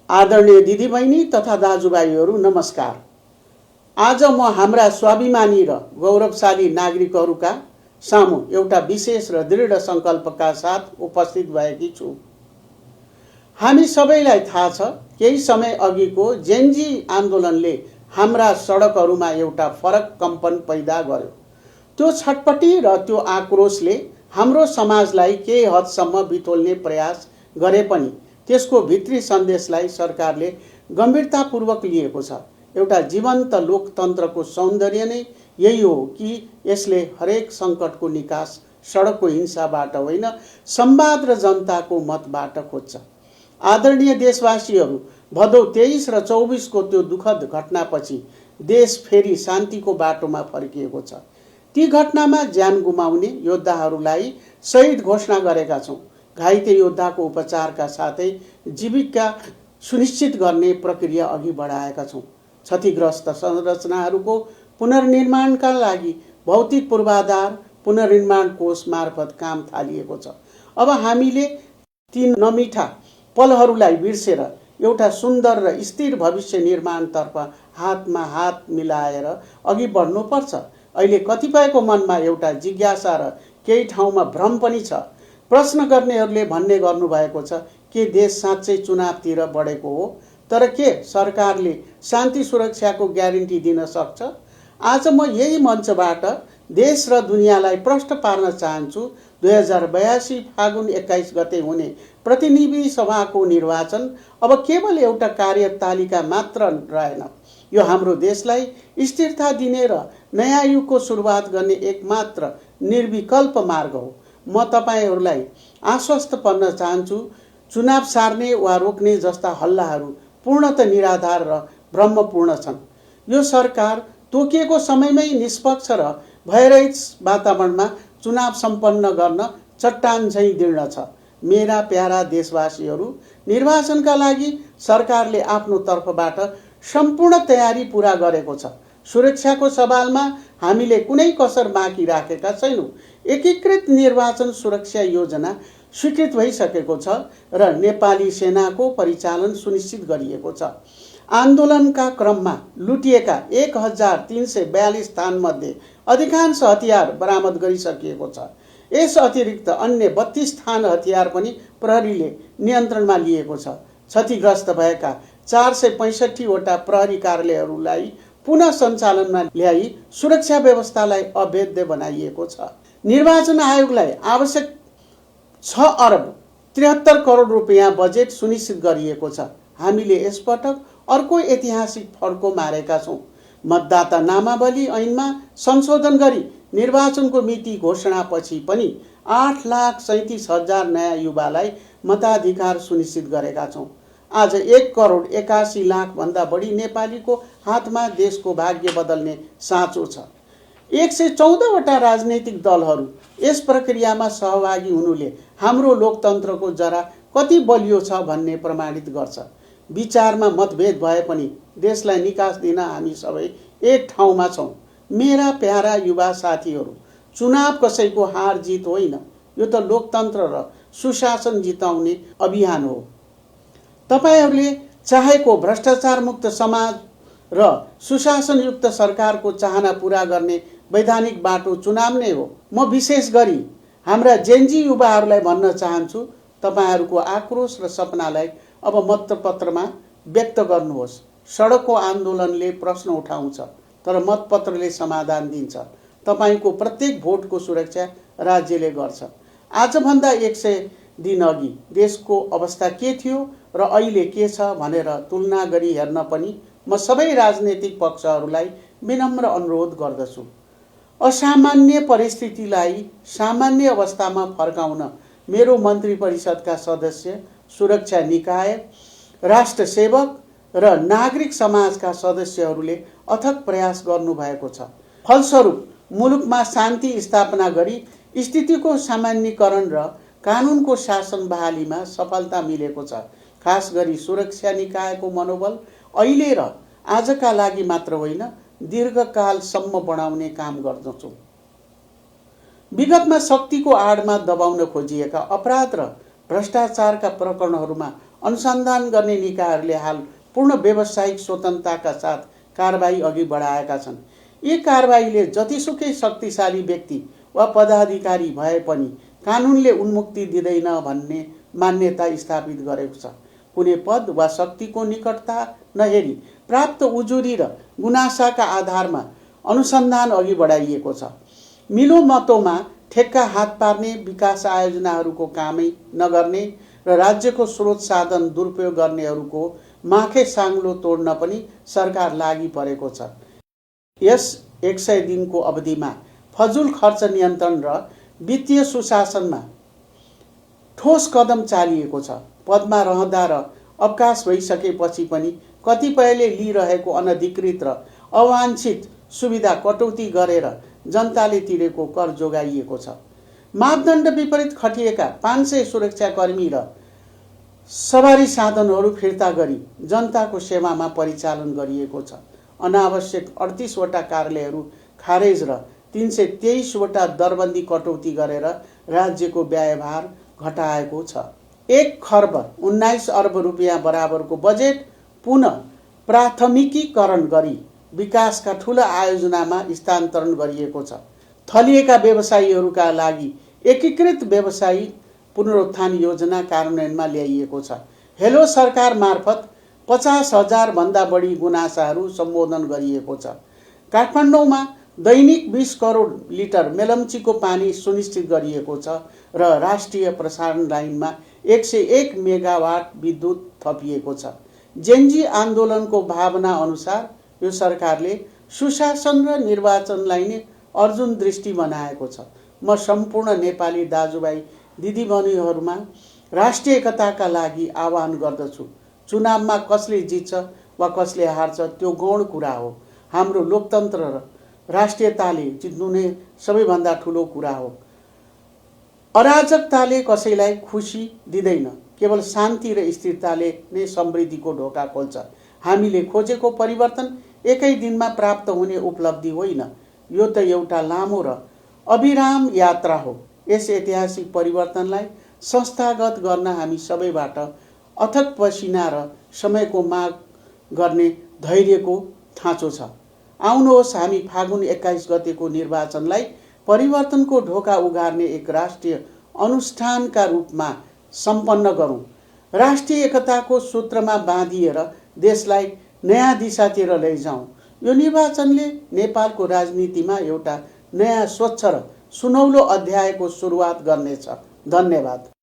आदरणीय दिदीबहिनी तथा दाजुभाइहरू नमस्कार। आज म हाम्रा स्वाभिमानी र गौरवशाली नागरिकहरूका सामु एउटा विशेष र दृढ संकल्पका साथ उपस्थित भएकी छु। हामी सबैलाई थाहा छ, केही समय अघिको जेनजी आन्दोलनले हाम्रा सडकहरूमा एउटा फरक कम्पन पैदा गर्यो। त्यो छटपटी र त्यो आक्रोशले हाम्रो समाजलाई केही हदसम्म बिथोल्ने प्रयास गरे पनि त्यसको भित्री सन्देशलाई सरकारले गम्भीरतापूर्वक लिएको छ। एउटा जीवन्त लोकतन्त्रको सौन्दर्य नै यही हो कि यसले हरेक सङ्कटको निकास सडकको हिंसाबाट होइन, संवाद र जनताको मतबाट खोज्छ। आदरणीय देशवासीहरू, भदौ 23 र 24 को त्यो दुःखद घटनापछि देश फेरि शान्तिको बाटोमा फर्किएको छ। ती घटनामा ज्यान गुमाउने योद्धाहरूलाई शहीद घोषणा गरेका छौँ। घाइते योद्धाको उपचारका साथै जीविका सुनिश्चित गर्ने प्रक्रिया अघि बढाएका छौँ। क्षतिग्रस्त संरचनाहरूको पुनर्निर्माणका लागि भौतिक पूर्वाधार पुनर्निर्माण कोष मार्फत काम थालिएको छ। अब हामीले ती नमिठा पलहरूलाई बिर्सेर एउटा सुन्दर र स्थिर भविष्य निर्माणतर्फ हातमा हात मिलाएर अघि बढ्नुपर्छ। अहिले कतिपयको मनमा एउटा जिज्ञासा र केही ठाउँमा भ्रम पनि छ। प्रश्न गर्नेहरूले भन्ने गर्नुभएको छ, के देश साँच्चै चुनावतिर बढेको हो? तर के सरकारले शान्ति सुरक्षाको ग्यारेन्टी दिन सक्छ? आज म यही मञ्चबाट देश र दुनियाँलाई प्रश्न पार्न चाहन्छु। 2082 फागुन 21 गते हुने प्रतिनिधि सभाको निर्वाचन अब केवल एउटा कार्यतालिका मात्र रहेन। यो हाम्रो देशलाई स्थिरता दिने र नयाँ युगको सुरुवात गर्ने एकमात्र निर्विकल्प मार्ग हो। म तपाईहरूलाई आश्वस्त पार्न चाहन्छु, चुनाव सार्ने वा रोक्ने जस्ता हल्लाहरू पूर्णतः निराधार र भ्रमपूर्ण छन्। यो सरकार तोकिएको समयमै निष्पक्ष र भयरहित वातावरणमा चुनाव सम्पन्न गर्न चट्टान झैँ दृढ छ। मेरा प्यारा देशवासीहरू, निर्वाचनका लागि सरकारले आफ्नो तर्फबाट सम्पूर्ण तयारी पूरा गरेको छ। सुरक्षाको सवालमा हामीले कुनै कसर बाँकी राखेका छैनौँ। एकीकृत निर्वाचन सुरक्षा योजना स्वीकृत भइसकेको छ र नेपाली सेनाको परिचालन सुनिश्चित गरिएको छ। आन्दोलनका क्रममा लुटिएका 1342 स्थानमध्ये अधिकांश हतियार बरामद गरिसकिएको छ। यस अतिरिक्त अन्य 32 स्थान हतियार पनि प्रहरीले नियन्त्रणमा लिएको छ। क्षतिग्रस्त भएका 465 वटा प्रहरी कार्यालयहरूलाई पुनः सञ्चालनमा ल्याई सुरक्षा व्यवस्थालाई अभेद्य बनाइएको छ। निर्वाचन आयोगलाई आवश्यक 6 अरब 73 करोड रुपियाँ बजेट सुनिश्चित गरिएको छ। हामीले यसपटक अर्को ऐतिहासिक फड्को मारेका छौँ। मतदाता नामावली ऐनमा संशोधन गरी निर्वाचनको मिति घोषणापछि पनि 8,37,000 नयाँ युवालाई मताधिकार सुनिश्चित गरेका छौँ। आज 1 करोड 81 लाख भन्दा बढी नेपालीको हातमा देशको भाग्य बदल्ने साँचो छ। 114 वटा राजनैतिक दलहरू यस प्रक्रियामा सहभागी हुनुले हाम्रो लोकतन्त्रको जरा कति बलियो छ भन्ने प्रमाणित गर्छ। विचारमा मतभेद भए पनि देशलाई निकास दिन हामी सबै एक ठाउँमा छौँ। मेरा प्यारा युवा साथीहरू, चुनाव कसैको हार जित होइन, यो त लोकतन्त्र र सुशासन जिताउने अभियान हो। तपाईहरूले चाहेको भ्रष्टाचार मुक्त समाज र सुशासनयुक्त सरकारको चाहना पूरा गर्ने वैधानिक बाटो चुनाव नै हो। म विशेष गरी हाम्रा जेनजी युवाहरूलाई भन्न चाहन्छु, तपाईहरूको आक्रोश र सपनालाई अब मतपत्रमा व्यक्त गर्नुहोस्। सडकको आन्दोलनले प्रश्न उठाउँछ, तर मतपत्रले समाधान दिन्छ। तपाईको प्रत्येक भोटको सुरक्षा राज्यले गर्छ। आजभन्दा 100 दिन अघि देशको अवस्था के थियो र अहिले के छ भनेर तुलना गरी हेर्न पनि म सबै राजनैतिक पक्षहरूलाई विनम्र अनुरोध गर्दछु। असामान्य परिस्थितिलाई सामान्य अवस्थामा फर्काउन मेरो मन्त्री परिषदका सदस्य, सुरक्षा निकाय, राष्ट्र सेवक र नागरिक समाजका सदस्यहरूले अथक प्रयास गर्नुभएको छ। फलस्वरूप मुलुकमा शान्ति स्थापना गरी स्थितिको सामान्यीकरण र कानुनको शासन बहालीमा सफलता मिलेको छ। खास गरी सुरक्षा निकायको मनोबल अहिले र आजका लागि मात्र होइन, दीर्घकालसम्म बढाउने काम गर्दछौँ। विगतमा शक्तिको आडमा दबाउन खोजिएका अपराध र भ्रष्टाचारका प्रकरणहरूमा अनुसन्धान गर्ने निकायहरूले हाल पूर्ण व्यावसायिक स्वतन्त्रताका साथ कारबाही अघि बढाएका छन्। यी कारबाहीले जतिसुकै शक्तिशाली व्यक्ति वा पदाधिकारी भए पनि कानुनले उन्मुक्ति दिँदैन भन्ने मान्यता स्थापित गरेको छ। कुनै पद वा शक्तिको निकटता नहेरी प्राप्त उजुरी र गुनासाका आधारमा अनुसन्धान अघि बढाइएको छ। मिलोमतोमा ठेक्का हात पार्ने, विकास आयोजनाहरूको कामै नगर्ने र राज्यको स्रोत साधन दुरुपयोग गर्नेहरूको माखे साङ्लो तोड्न पनि सरकार लागि परेको छ। यस 100 दिनको अवधिमा फजुल खर्च नियन्त्रण र वित्तीय सुशासनमा ठोस कदम चालिएको छ। पदमा रहँदा र अवकाश भइसकेपछि पनि कतिपयले लिइरहेको अनधिकृत र अवाञ्छित सुविधा कटौती गरेर जनताले तिरेको कर जोगाइएको छ। मापदण्ड विपरीत खटिएका 500 सुरक्षाकर्मी र सवारी साधनहरू फिर्ता गरी जनताको सेवामा परिचालन गरिएको छ। अनावश्यक 38 वटा कार्यालयहरू खारेज र 323 वटा दरबन्दी कटौती गरेर राज्यको व्ययभार घटाएको छ। 1 खर्ब 19 अर्ब रुपियाँ बराबरको बजेट पुनः प्राथमिकीकरण गरी विकासका ठूला आयोजनामा स्थानान्तरण गरिएको छ। थलिएका व्यवसायीहरूका लागि एकीकृत व्यवसायी पुनरुत्थान योजना कार्यान्वयनमा ल्याइएको छ। हेलो सरकार मार्फत 50,000 भन्दा बढी गुनासाहरू सम्बोधन गरिएको छ। काठमाडौँमा दैनिक 20 करोड लिटर मेलम्चीको पानी सुनिश्चित गरिएको छ र राष्ट्रिय प्रसारण लाइनमा 101 मेगावाट विद्युत थपिएको छ। जेनजी आन्दोलनको भावना अनुसार यो सरकारले सुशासन र निर्वाचनलाई नै अर्जुन दृष्टि बनाएको छ। म सम्पूर्ण नेपाली दाजुभाइ दिदीबहिनीहरूमा राष्ट्रिय एकताका लागि आह्वान गर्दछु। चुनावमा कसले जित्छ वा कसले हार्छ त्यो गौण कुरा हो। हाम्रो लोकतन्त्र र राष्ट्रियताले जित्नु नै सबैभन्दा ठुलो कुरा हो। अराजकताले कसैलाई खुसी दिँदैन, केवल शान्ति र स्थिरताले नै समृद्धिको ढोका खोल्छ। हामीले खोजेको परिवर्तन एकै दिनमा प्राप्त हुने उपलब्धि होइन, यो त एउटा लामो र अविराम यात्रा हो। यस ऐतिहासिक परिवर्तनलाई संस्थागत गर्न हामी सबैबाट अथक पसिना र समयको माग गर्ने धैर्यको खाँचो छ। आउनुहोस् हामी फागुन 21 गतेको निर्वाचनलाई परिवर्तनको ढोका उघार्ने एक राष्ट्रिय अनुष्ठानका रूपमा सम्पन्न गरौँ। राष्ट्रिय एकताको सूत्रमा बाँधिएर देशलाई नयाँ दिशातिर लैजाउँ। यो निर्वाचनले नेपालको राजनीतिमा एउटा नयाँ स्वच्छ र सुनौलो अध्यायको सुरुवात गर्नेछ। धन्यवाद।